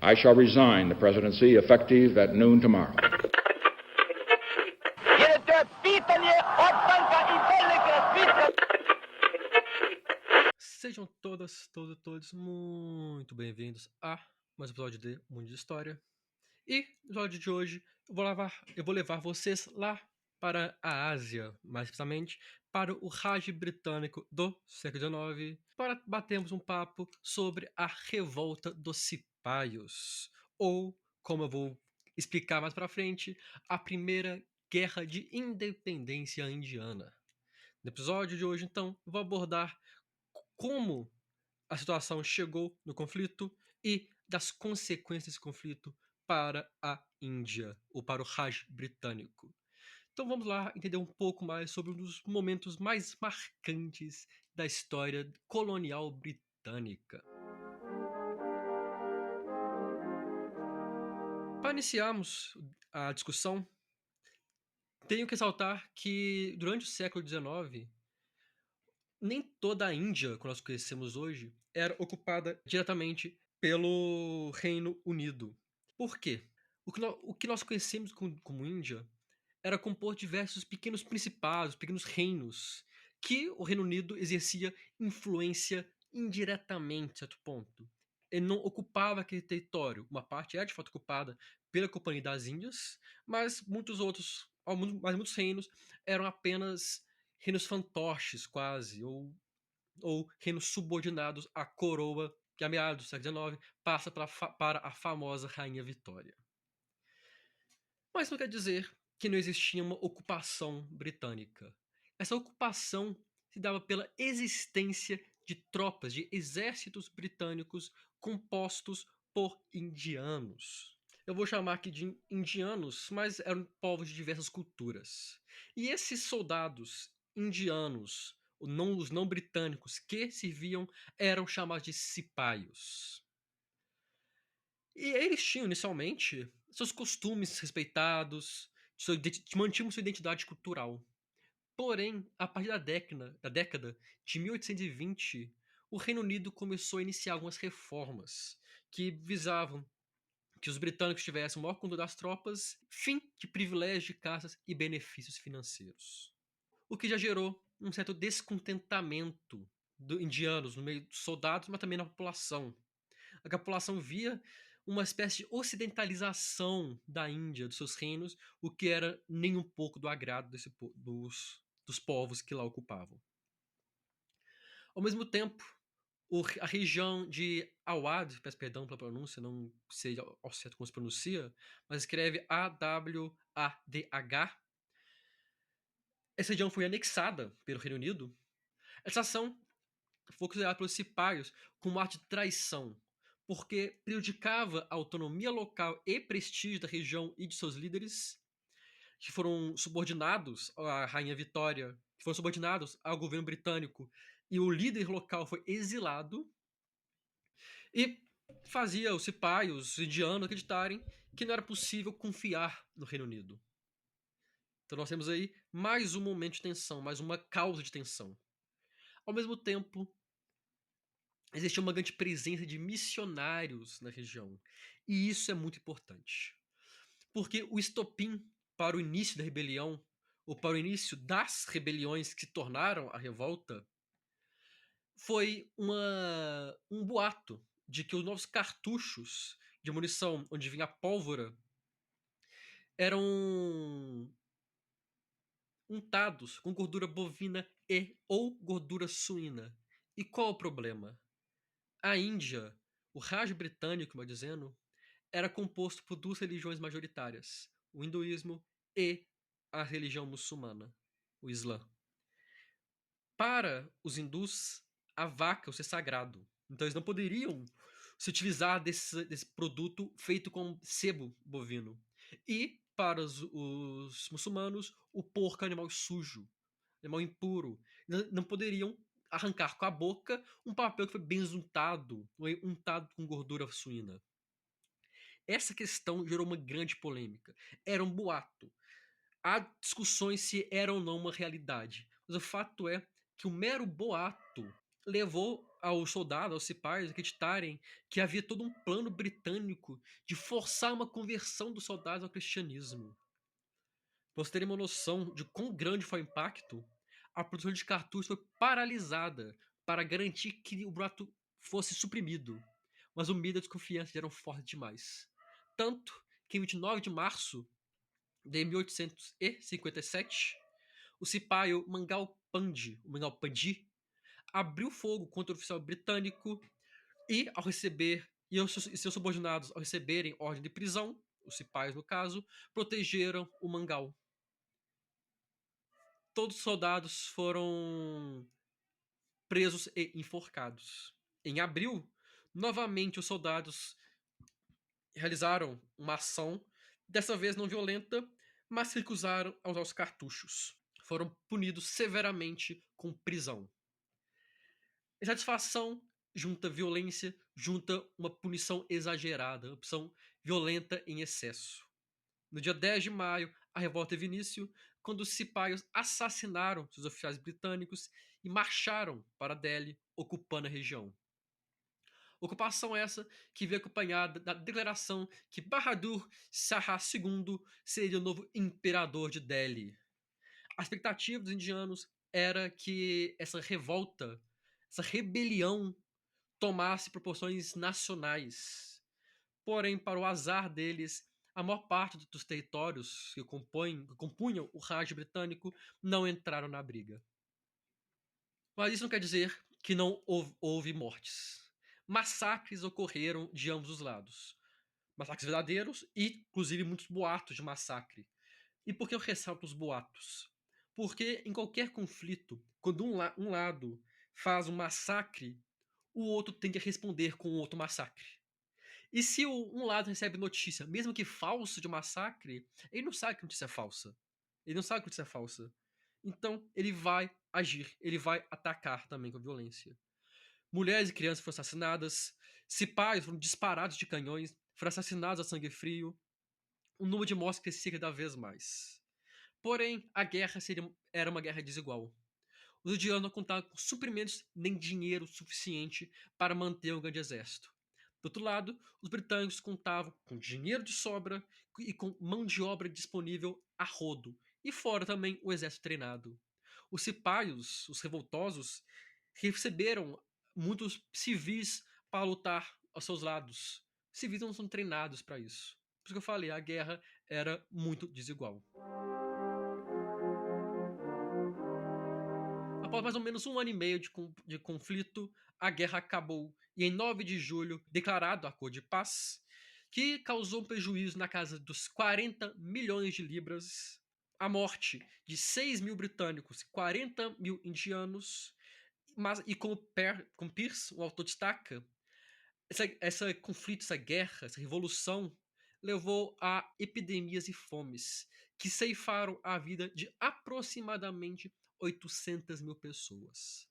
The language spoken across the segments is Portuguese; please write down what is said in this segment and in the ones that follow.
I shall resign the presidency effective at noon tomorrow. Sejam todos muito bem-vindos a mais um episódio de Mundo de História. E no episódio de hoje eu vou levar vocês lá para a Ásia, mais precisamente para o Raj britânico do século XIX, para batermos um papo sobre a revolta dos cipaios, ou, como eu vou explicar mais para frente, a primeira guerra de independência indiana. No episódio de hoje, então, eu vou abordar como a situação chegou no conflito e das consequências desse conflito para a Índia, ou para o Raj britânico. Então vamos lá entender um pouco mais sobre um dos momentos mais marcantes da história colonial britânica. Para iniciarmos a discussão, tenho que ressaltar que durante o século XIX, nem toda a Índia, que nós conhecemos hoje, era ocupada diretamente pelo Reino Unido. Por quê? O que nós conhecemos como Índia era composto de diversos pequenos principados, pequenos reinos, que o Reino Unido exercia influência indiretamente, a certo ponto. Ele não ocupava aquele território. Uma parte era de fato ocupada pela Companhia das Índias, mas muitos reinos eram apenas reinos fantoches, quase, ou reinos subordinados à coroa, que a meados do século XIX passa para a famosa Rainha Vitória. Mas não quer dizer que não existia uma ocupação britânica. Essa ocupação se dava pela existência de tropas, de exércitos britânicos compostos por indianos. Eu vou chamar aqui de indianos, mas eram povos de diversas culturas. E esses soldados indianos, os não britânicos que serviam, eram chamados de cipaios. E eles tinham, inicialmente, seus costumes respeitados, mantinham sua identidade cultural. Porém, a partir da década de 1820, o Reino Unido começou a iniciar algumas reformas que visavam que os britânicos tivessem o maior controle das tropas, fim de privilégios de caças e benefícios financeiros. O que já gerou um certo descontentamento dos indianos no meio dos soldados, mas também na população. A população via uma espécie de ocidentalização da Índia, dos seus reinos, o que era nem um pouco do agrado dos povos que lá ocupavam. Ao mesmo tempo, a região de Awadh, peço perdão pela pronúncia, não sei ao certo como se pronuncia, mas escreve Awadh. Essa região foi anexada pelo Reino Unido. Essa ação foi considerada pelos cipaios como um ato de traição, porque prejudicava a autonomia local e prestígio da região e de seus líderes, que foram subordinados à Rainha Vitória, que foram subordinados ao governo britânico, e o líder local foi exilado, e fazia os cipaios, os indianos, acreditarem que não era possível confiar no Reino Unido. Então nós temos aí mais um momento de tensão, mais uma causa de tensão. Ao mesmo tempo, existia uma grande presença de missionários na região. E isso é muito importante. Porque o estopim para o início da rebelião, ou para o início das rebeliões que se tornaram a revolta, foi um boato de que os novos cartuchos de munição, onde vinha pólvora, eram untados com gordura bovina ou gordura suína. E qual o problema? A Índia, o Raj britânico, melhor dizendo, era composto por duas religiões majoritárias, o hinduísmo e a religião muçulmana, o Islã. Para os hindus, a vaca é o ser sagrado. Então eles não poderiam se utilizar desse produto feito com sebo bovino. E para os muçulmanos, o porco é um animal sujo, animal impuro. Não poderiam arrancar com a boca um papel que foi bem untado com gordura suína. Essa questão gerou uma grande polêmica. Era um boato. Há discussões se era ou não uma realidade. Mas o fato é que o mero boato levou aos soldados, aos cipais, acreditarem que havia todo um plano britânico de forçar uma conversão dos soldados ao cristianismo. Para vocês terem uma noção de quão grande foi o impacto, a produção de cartuchos foi paralisada para garantir que o buraco fosse suprimido. Mas o medo e a desconfiança eram fortes demais. Tanto que em 29 de março de 1857, o cipaio Mangal Pandi, abriu fogo contra o oficial britânico e, ao receber, e seus subordinados, ao receberem ordem de prisão, os cipaios no caso, protegeram o Mangal. Todos os soldados foram presos e enforcados. Em abril, novamente os soldados realizaram uma ação, dessa vez não violenta, mas se recusaram a usar os cartuchos. Foram punidos severamente com prisão. Insatisfação junta violência, junta uma punição exagerada, uma punição violenta em excesso. No dia 10 de maio, a revolta teve início quando os cipaios assassinaram seus oficiais britânicos e marcharam para Delhi, ocupando a região. Ocupação essa que veio acompanhada da declaração que Bahadur Shah II seria o novo imperador de Delhi. A expectativa dos indianos era que essa revolta, essa rebelião, tomasse proporções nacionais. Porém, para o azar deles, a maior parte dos territórios que compunham o Raj britânico não entraram na briga. Mas isso não quer dizer que não houve mortes. Massacres ocorreram de ambos os lados. Massacres verdadeiros e, inclusive, muitos boatos de massacre. E por que eu ressalto os boatos? Porque em qualquer conflito, quando um lado faz um massacre, o outro tem que responder com outro massacre. E se um lado recebe notícia, mesmo que falsa, de massacre, ele não sabe que a notícia é falsa. Ele não sabe que a notícia é falsa. Então, ele vai agir, ele vai atacar também com violência. Mulheres e crianças foram assassinadas, cipais foram disparados de canhões, foram assassinados a sangue frio. O número de mortes crescia cada vez mais. Porém, a guerra era uma guerra desigual. Os indianos não contavam com suprimentos nem dinheiro suficiente para manter um grande exército. Do outro lado, os britânicos contavam com dinheiro de sobra e com mão de obra disponível a rodo, e fora também o exército treinado. Os cipaios, os revoltosos, receberam muitos civis para lutar aos seus lados. Civis não são treinados para isso. Por isso que eu falei, a guerra era muito desigual. Após mais ou menos um ano e meio de conflito, a guerra acabou e em 9 de julho, declarado acordo de paz, que causou um prejuízo na casa dos 40 milhões de libras, a morte de 6 mil britânicos e 40 mil indianos, mas, e como Pierce, o autor destaca, essa conflito, essa guerra, essa revolução levou a epidemias e fomes que ceifaram a vida de aproximadamente 800 mil pessoas.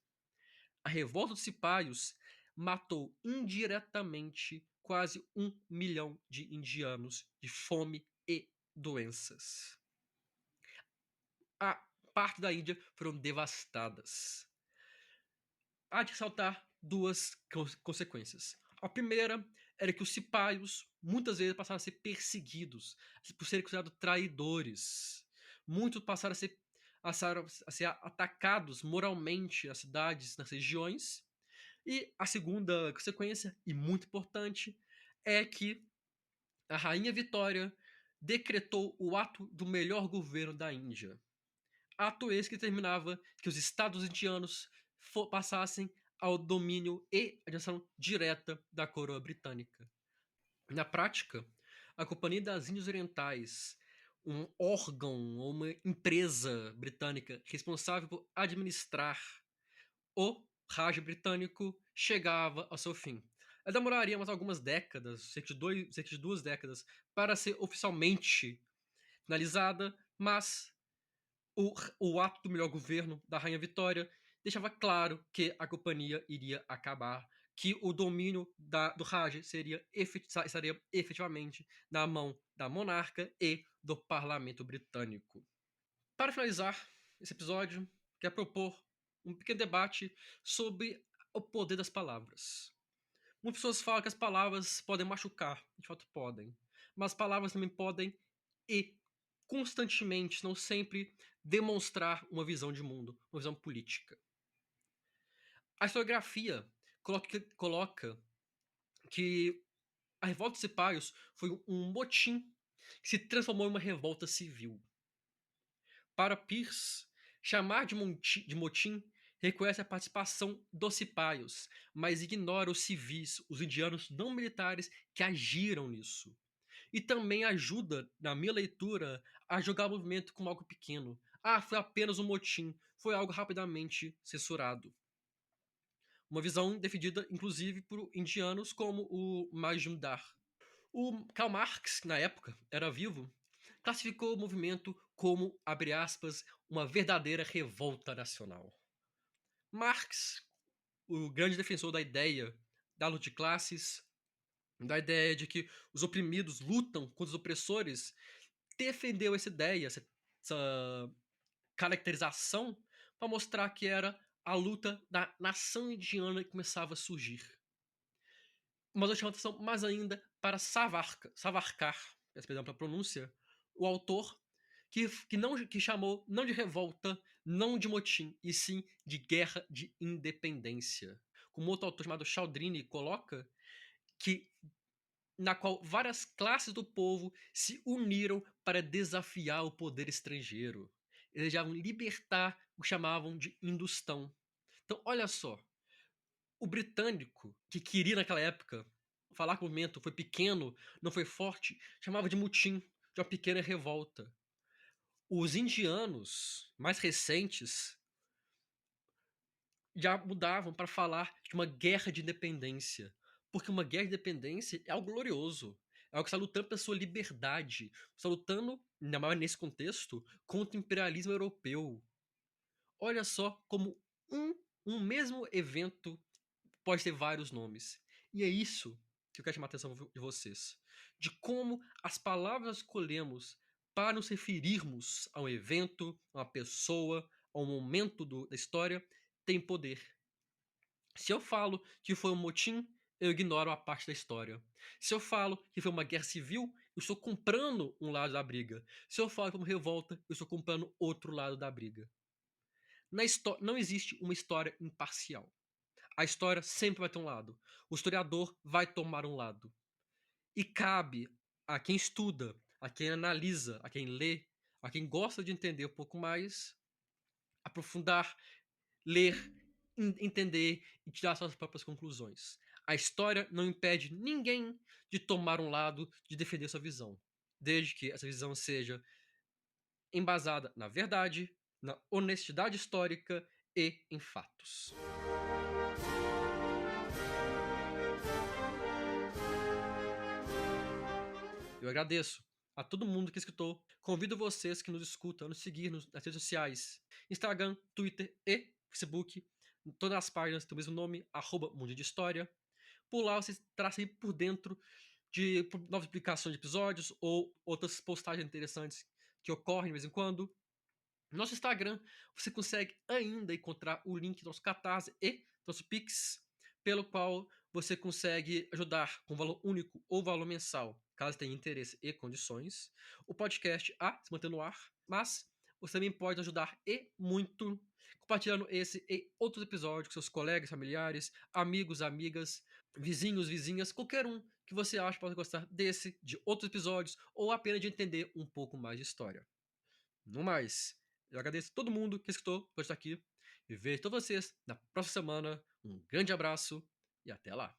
A revolta dos cipaios matou indiretamente quase 1 milhão de indianos de fome e doenças. A parte da Índia foram devastadas. Há de ressaltar duas consequências. A primeira era que os cipaios muitas vezes passaram a ser perseguidos por serem considerados traidores. Muitos passaram a ser atacados moralmente nas cidades, nas regiões. E a segunda consequência, e muito importante, é que a Rainha Vitória decretou o ato do melhor governo da Índia. Ato esse que determinava que os estados indianos passassem ao domínio e administração direta da coroa britânica. Na prática, a Companhia das Índias Orientais, um órgão ou uma empresa britânica responsável por administrar o Raj britânico, chegava ao seu fim. Ela demoraria mais algumas décadas, cerca de 2 décadas, para ser oficialmente finalizada, mas o ato do melhor governo da Rainha Vitória deixava claro que a companhia iria acabar, que o domínio do Raj estaria efetivamente na mão da monarca e do parlamento britânico. Para finalizar esse episódio, quero propor um pequeno debate sobre o poder das palavras. Muitas pessoas falam que as palavras podem machucar, de fato podem, mas as palavras também podem e constantemente, não sempre, demonstrar uma visão de mundo, uma visão política. A historiografia coloca que a revolta dos cipaios foi um motim que se transformou em uma revolta civil. Para Pierce, chamar de motim reconhece a participação dos cipaios, mas ignora os civis, os indianos não militares que agiram nisso. E também ajuda, na minha leitura, a jogar o movimento como algo pequeno. Ah, foi apenas um motim, foi algo rapidamente censurado. Uma visão defendida, inclusive, por indianos como o Majumdar. O Karl Marx, que na época era vivo, classificou o movimento como, abre aspas, uma verdadeira revolta nacional. Marx, o grande defensor da ideia da luta de classes, da ideia de que os oprimidos lutam contra os opressores, defendeu essa ideia, essa caracterização, para mostrar que era a luta da nação indiana que começava a surgir. Mas eu chamo atenção mais ainda para Savarkar, peço perdão pela pronúncia, o autor que chamou não de revolta, não de motim, e sim de guerra de independência. Como outro autor chamado Chaldrini coloca, que na qual várias classes do povo se uniram para desafiar o poder estrangeiro. Eles desejavam libertar o que chamavam de Hindustão. Então, olha só, o britânico, que queria naquela época falar que o movimento foi pequeno, não foi forte, chamava de mutim, de uma pequena revolta. Os indianos mais recentes já mudavam para falar de uma guerra de independência. Porque uma guerra de independência é algo glorioso. É algo que está lutando pela sua liberdade. Está lutando, ainda mais nesse contexto, contra o imperialismo europeu. Olha só como um mesmo evento pode ter vários nomes. E é isso que eu quero chamar a atenção de vocês. De como as palavras que escolhemos para nos referirmos a um evento, a uma pessoa, a um momento da história, tem poder. Se eu falo que foi um motim, eu ignoro a parte da história. Se eu falo que foi uma guerra civil, eu estou comprando um lado da briga. Se eu falo que foi uma revolta, eu estou comprando outro lado da briga. Não existe uma história imparcial. A história sempre vai ter um lado. O historiador vai tomar um lado. E cabe a quem estuda, a quem analisa, a quem lê, a quem gosta de entender um pouco mais, aprofundar, ler, entender e tirar suas próprias conclusões. A história não impede ninguém de tomar um lado, de defender sua visão, desde que essa visão seja embasada na verdade, na honestidade histórica e em fatos. Eu agradeço a todo mundo que escutou. Convido vocês que nos escutam a nos seguir nas redes sociais: Instagram, Twitter e Facebook. Todas as páginas têm o mesmo nome, @Mundo de História. Por lá você estará sempre por dentro de novas publicações de episódios ou outras postagens interessantes que ocorrem de vez em quando. No nosso Instagram, você consegue ainda encontrar o link do nosso Catarse e do nosso Pix, pelo qual você consegue ajudar com valor único ou valor mensal, caso tenha interesse e condições, o podcast a se manter no ar, mas você também pode ajudar e muito compartilhando esse e outros episódios com seus colegas, familiares, amigos, amigas, vizinhos, vizinhas, qualquer um que você acha que pode gostar desse, de outros episódios ou apenas de entender um pouco mais de história. No mais, eu agradeço a todo mundo que escutou por estar aqui e vejo todos vocês na próxima semana. Um grande abraço e até lá!